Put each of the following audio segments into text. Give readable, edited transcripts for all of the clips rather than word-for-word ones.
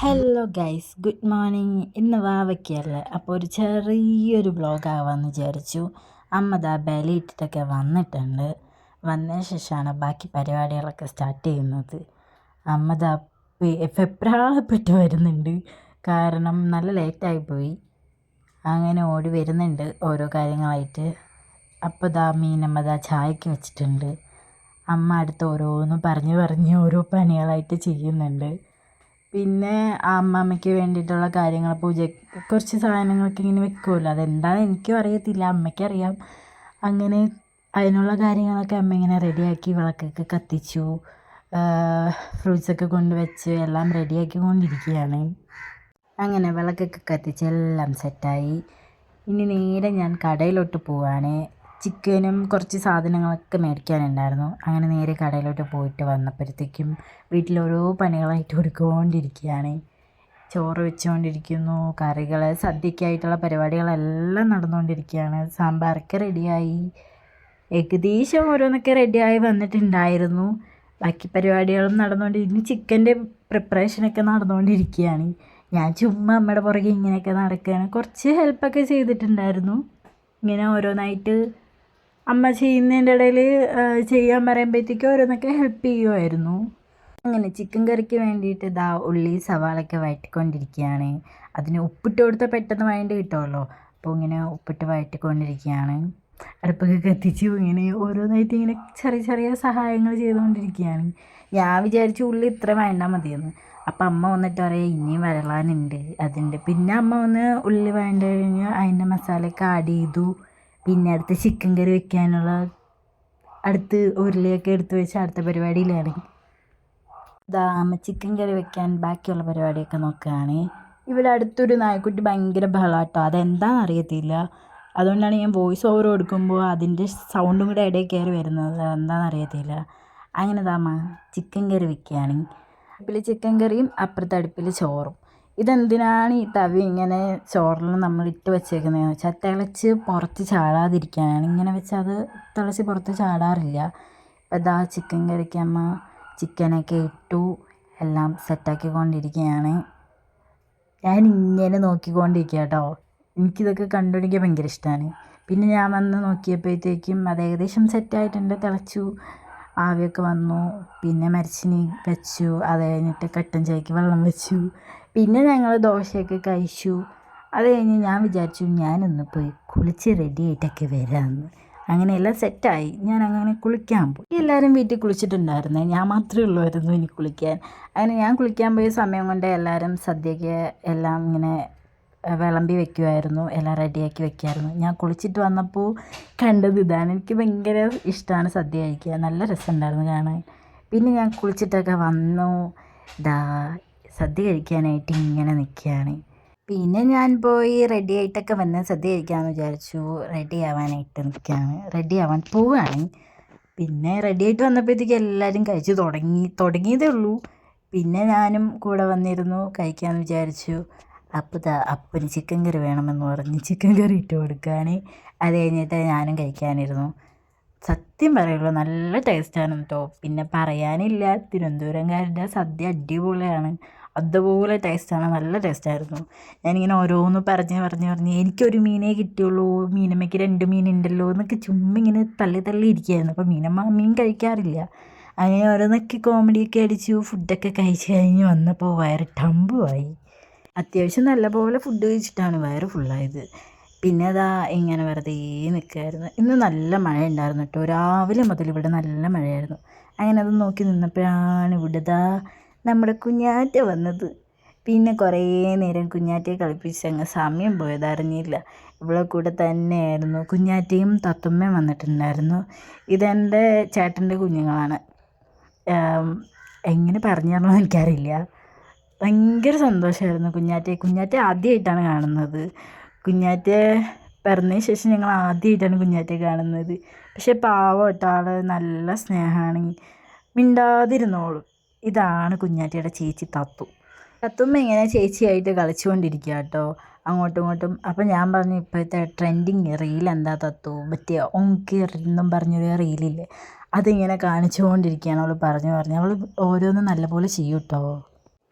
Hello guys, good morning. ഇന്ന് വാവയ്ക്കല്ലേ, അപ്പോൾ ഒരു ചെറിയൊരു വ്ളോഗാവാമെന്ന് വിചാരിച്ചു. അമ്മ ദാ ബലിയിട്ടിട്ടൊക്കെ വന്നിട്ടുണ്ട്. വന്നതിന് ശേഷമാണ് ബാക്കി പരിപാടികളൊക്കെ സ്റ്റാർട്ട് ചെയ്യുന്നത്. അമ്മ ദാ വെപ്രാളപ്പെട്ട് വരുന്നുണ്ട്, കാരണം നല്ല ലേറ്റായിപ്പോയി. അങ്ങനെ ഓടി വരുന്നുണ്ട് ഓരോ കാര്യങ്ങളായിട്ട്. അപ്പോൾ ദാ മീനമ്മ ദാ ചായക്ക് വെച്ചിട്ടുണ്ട്. അമ്മ അടുത്ത് ഓരോന്ന് പറഞ്ഞ് ഓരോ പണികളായിട്ട് ചെയ്യുന്നുണ്ട്. പിന്നെ ആ അമ്മമ്മയ്ക്ക് വേണ്ടിയിട്ടുള്ള കാര്യങ്ങൾ പൂജ കുറച്ച് സാധനങ്ങളൊക്കെ ഇങ്ങനെ വെക്കുമല്ലോ, അതെന്താണെന്ന് എനിക്കും അറിയത്തില്ല, അമ്മയ്ക്കറിയാം. അങ്ങനെ അതിനുള്ള കാര്യങ്ങളൊക്കെ അമ്മ ഇങ്ങനെ റെഡിയാക്കി വിളക്കൊക്കെ കത്തിച്ചു, ഫ്രൂട്ട്സൊക്കെ കൊണ്ടുവച്ച് എല്ലാം റെഡിയാക്കി കൊണ്ടിരിക്കുകയാണ്. അങ്ങനെ വിളക്കൊക്കെ കത്തിച്ച് എല്ലാം സെറ്റായി. ഇനി നേരെ ഞാൻ കടയിലോട്ട് പോവാണ്. ചിക്കനും കുറച്ച് സാധനങ്ങളൊക്കെ മേടിക്കാനുണ്ടായിരുന്നു. അങ്ങനെ നേരെ കടയിലോട്ട് പോയിട്ട് വന്നപ്പോഴത്തേക്കും വീട്ടിൽ ഓരോ പണികളായിട്ട് ഒരുക്കൊണ്ടിരിക്കുകയാണ്. ചോറ് വെച്ചുകൊണ്ടിരിക്കുന്നു, കറികൾ, സദ്യക്കായിട്ടുള്ള പരിപാടികളെല്ലാം നടന്നുകൊണ്ടിരിക്കുകയാണ്. സാമ്പാറൊക്കെ റെഡിയായി, ഏകദേശം ഓരോന്നൊക്കെ റെഡിയായി വന്നിട്ടുണ്ടായിരുന്നു. ബാക്കി പരിപാടികളും നടന്നുകൊണ്ടിരിക്കുന്നു. ചിക്കൻ്റെ പ്രിപ്പറേഷനൊക്കെ നടന്നുകൊണ്ടിരിക്കുകയാണ്. ഞാൻ ചുമ്മാ അമ്മയുടെ പുറകെ ഇങ്ങനെയൊക്കെ നടക്കുകയാണ്. കുറച്ച് ഹെൽപ്പൊക്കെ ചെയ്തിട്ടുണ്ടായിരുന്നു. ഇങ്ങനെ ഓരോന്നായിട്ട് അമ്മ ചെയ്യുന്നതിൻ്റെ ഇടയിൽ ചെയ്യാൻ പറയുമ്പോഴത്തേക്കും ഓരോന്നൊക്കെ ഹെൽപ്പ് ചെയ്യുമായിരുന്നു. അങ്ങനെ ചിക്കൻ കറിക്ക് വേണ്ടിയിട്ട് ഇതാ ഉള്ളി സവാളയൊക്കെ വഴറ്റിക്കൊണ്ടിരിക്കുകയാണ്. അതിന് ഉപ്പിട്ട് കൊടുത്താൽ പെട്ടെന്ന് വഴണ്ട് കിട്ടുമല്ലോ, അപ്പോൾ ഇങ്ങനെ ഉപ്പിട്ട് വഴറ്റിക്കൊണ്ടിരിക്കുകയാണ്. അടുപ്പൊക്കെ കത്തിച്ചു ഇങ്ങനെ ഓരോന്നായിട്ട് ഇങ്ങനെ ചെറിയ ചെറിയ സഹായങ്ങൾ ചെയ്തുകൊണ്ടിരിക്കുകയാണ്. ഞാൻ വിചാരിച്ചു ഉള്ളി ഇത്ര വേണ്ടാൽ മതിയെന്ന്. അപ്പം അമ്മ വന്നിട്ട് പറയാം ഇനിയും വരളാനുണ്ട് അതുണ്ട്. പിന്നെ അമ്മ വന്ന് ഉള്ളി വേണ്ട കഴിഞ്ഞ് അതിൻ്റെ മസാലയൊക്കെ ആഡ് ചെയ്തു. പിന്നെ അടുത്ത് ചിക്കൻ കറി വെക്കാനുള്ള അടുത്ത് ഉരുളിയൊക്കെ എടുത്ത് വെച്ച് അടുത്ത പരിപാടിയിലാണ്. ഇതാ അമ്മ ചിക്കൻ കറി വെക്കാൻ ബാക്കിയുള്ള പരിപാടിയൊക്കെ നോക്കുകയാണ്. ഇവിടെ അടുത്തൊരു നായ്ക്കുട്ടി ഭയങ്കര ബഹളാട്ടോ, അതെന്താണെന്ന് അറിയത്തില്ല. അതുകൊണ്ടാണ് ഞാൻ വോയിസ് ഓവർ കൊടുക്കുമ്പോൾ അതിൻ്റെ സൗണ്ടും കൂടെ ഇടയിൽ കയറി വരുന്നത്, എന്താണെന്ന് അറിയത്തില്ല. അങ്ങനെ അമ്മ ചിക്കൻ കറി വെക്കുകയാണ്. അടുപ്പിൽ ചിക്കൻ കറിയും അപ്പുറത്തെ അടുപ്പിൽ ചോറും. ഇതെന്തിനാണ് ഈ തവി ഇങ്ങനെ ചോറിൽ നമ്മൾ ഇട്ട് വെച്ചേക്കുന്നതെന്ന് വെച്ചാൽ തിളച്ച് പുറത്ത് ചാടാതിരിക്കാനാണ്. ഇങ്ങനെ വെച്ചാൽ അത് തിളച്ച് പുറത്ത് ചാടാറില്ല. അപ്പോൾ ഇതാ ചിക്കൻ കറിക്ക് അമ്മ ചിക്കനൊക്കെ ഇട്ടു, എല്ലാം സെറ്റാക്കിക്കൊണ്ടിരിക്കുകയാണ്. ഞാൻ ഇങ്ങനെ നോക്കിക്കൊണ്ടിരിക്കുക കേട്ടോ, എനിക്കിതൊക്കെ കണ്ടുപിടിക്കാൻ ഭയങ്കര ഇഷ്ടമാണ്. പിന്നെ ഞാൻ വന്ന് നോക്കിയപ്പോഴത്തേക്കും അത് ഏകദേശം സെറ്റായിട്ടുണ്ട്, തിളച്ചു, ആവിയൊക്കെ വന്നു. പിന്നെ മരച്ചിനി വെച്ചു, അത് കഴിഞ്ഞിട്ട് കട്ടൻ ചായക്ക് വെള്ളം വെച്ചു. പിന്നെ ഞങ്ങൾ ദോശയൊക്കെ കഴിച്ചു. അത് കഴിഞ്ഞ് ഞാൻ വിചാരിച്ചു ഞാനൊന്ന് പോയി കുളിച്ച് റെഡി ആയിട്ടൊക്കെ വരാമെന്ന്. അങ്ങനെ എല്ലാം സെറ്റായി. ഞാൻ അങ്ങനെ കുളിക്കാൻ പോയി. എല്ലാവരും വീട്ടിൽ കുളിച്ചിട്ടുണ്ടായിരുന്നേ, ഞാൻ മാത്രമേ ഉള്ളുമായിരുന്നു ഇനി കുളിക്കാൻ. അങ്ങനെ ഞാൻ കുളിക്കാൻ പോയ സമയം കൊണ്ട് എല്ലാവരും സദ്യക്ക് എല്ലാം ഇങ്ങനെ വിളമ്പി വെക്കുമായിരുന്നു, എല്ലാം റെഡിയാക്കി വെക്കുമായിരുന്നു. ഞാൻ കുളിച്ചിട്ട് വന്നപ്പോൾ കണ്ടത് ഇതാണ്. എനിക്ക് ഭയങ്കര ഇഷ്ടമാണ് സദ്യ കഴിക്കുക, നല്ല രസമുണ്ടായിരുന്നു കാണാൻ. പിന്നെ ഞാൻ കുളിച്ചിട്ടൊക്കെ വന്നു, ഇതാ സദ്യ കഴിക്കാനായിട്ട് ഇങ്ങനെ നിൽക്കുകയാണ്. പിന്നെ ഞാൻ പോയി റെഡി ആയിട്ടൊക്കെ വന്ന് സദ്യ കഴിക്കാമെന്ന് വിചാരിച്ചു. റെഡി ആവാനായിട്ട് നിൽക്കുകയാണ്, റെഡി ആവാൻ പോവുകയാണ്. പിന്നെ റെഡി ആയിട്ട് വന്നപ്പോഴത്തേക്ക് എല്ലാവരും കഴിച്ച് തുടങ്ങിയതേ ഉള്ളൂ. പിന്നെ ഞാനും കൂടെ വന്നിരുന്നു കഴിക്കാമെന്ന് വിചാരിച്ചു. അപ്പോൾ അപ്പന് ചിക്കൻ കറി വേണമെന്ന് പറഞ്ഞ് ചിക്കൻ കറി ഇട്ട് കൊടുക്കുകയാണ്. അത് കഴിഞ്ഞിട്ട് ഞാനും കഴിക്കാനിരുന്നു. സത്യം പറയുള്ളൂ, നല്ല ടേസ്റ്റാണ് കേട്ടോ. പിന്നെ പറയാനില്ല, തിരുവനന്തപുരംകാരുടെ സദ്യ അടിപൊളിയാണ്, അതുപോലെ ടേസ്റ്റാണ്, നല്ല ടേസ്റ്റായിരുന്നു. ഞാനിങ്ങനെ ഓരോന്ന് പറഞ്ഞ് എനിക്കൊരു മീനേ കിട്ടിയുള്ളൂ, മീനമ്മയ്ക്ക് 2 മീനുണ്ടല്ലോ എന്നൊക്കെ ചുമ്മാ ഇങ്ങനെ തള്ളി ഇരിക്കുകയായിരുന്നു. അപ്പോൾ മീനമ്മ മീൻ കഴിക്കാറില്ല. അങ്ങനെ ഓരോന്നൊക്കെ കോമഡിയൊക്കെ അടിച്ചു. ഫുഡൊക്കെ കഴിച്ച് കഴിഞ്ഞ് വന്നപ്പോൾ വയറ് ടമ്പുമായി. അത്യാവശ്യം നല്ലപോലെ ഫുഡ് കഴിച്ചിട്ടാണ് വയറ് ഫുള്ളായത്. പിന്നെ അതാ ഇങ്ങനെ വെറുതെ നിൽക്കുമായിരുന്നു. ഇന്ന് നല്ല മഴ ഉണ്ടായിരുന്നു കേട്ടോ, രാവിലെ മുതൽ ഇവിടെ നല്ല മഴയായിരുന്നു. അങ്ങനെ അത് നോക്കി നിന്നപ്പോഴാണ് ഇവിടെ നമ്മുടെ കുഞ്ഞാറ്റ വന്നത്. പിന്നെ കുറേ നേരം കുഞ്ഞാറ്റയെ കളിപ്പിച്ച് അങ്ങ് സമയം പോയത് അറിഞ്ഞില്ല. ഇവളെ കൂടെ തന്നെയായിരുന്നു കുഞ്ഞാറ്റയും തത്തുമ്മയും വന്നിട്ടുണ്ടായിരുന്നു. ഇതെൻ്റെ ചേട്ടൻ്റെ കുഞ്ഞുങ്ങളാണ്. എങ്ങനെ പറഞ്ഞു തരണമെന്ന് എനിക്കറിയില്ല. ഭയങ്കര സന്തോഷമായിരുന്നു കുഞ്ഞാറ്റയെ ആദ്യമായിട്ടാണ് കാണുന്നത്. കുഞ്ഞാറ്റയെ പിറന്നതിന് ശേഷം ഞങ്ങൾ ആദ്യമായിട്ടാണ് കുഞ്ഞാറ്റയെ കാണുന്നത്. പക്ഷെ പാവം കേട്ടോ, ആൾ നല്ല സ്നേഹമാണ്, മിണ്ടാതിരുന്നോളും. ഇതാണ് കുഞ്ഞാറ്റയുടെ ചേച്ചി തത്തുമ്മ ഇങ്ങനെ ചേച്ചിയായിട്ട് കളിച്ചുകൊണ്ടിരിക്കുക കേട്ടോ, അങ്ങോട്ടും ഇങ്ങോട്ടും. അപ്പം ഞാൻ പറഞ്ഞു ഇപ്പോഴത്തെ ട്രെൻഡിങ് റീൽ എന്താ തത്തു, മറ്റേ ഓങ്കി എന്നും പറഞ്ഞൊരു റീലില്ലേ, അതിങ്ങനെ കാണിച്ചുകൊണ്ടിരിക്കുകയാണ് അവൾ. അവൾ ഓരോന്നും നല്ലപോലെ ചെയ്യും കേട്ടോ.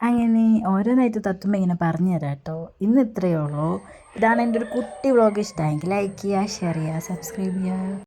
അങ്ങനെ ഓരോന്നായിട്ട് തത്തുമ്പോൾ ഇങ്ങനെ പറഞ്ഞു തരാം കേട്ടോ. ഇന്ന് ഇത്രയേ ഉള്ളൂ. ഇതാണ് എൻ്റെ ഒരു കുട്ടി വ്ളോഗ്. ഇഷ്ടമായെങ്കിൽ ലൈക്ക് ചെയ്യുക, ഷെയർ ചെയ്യുക, സബ്സ്ക്രൈബ് ചെയ്യുക.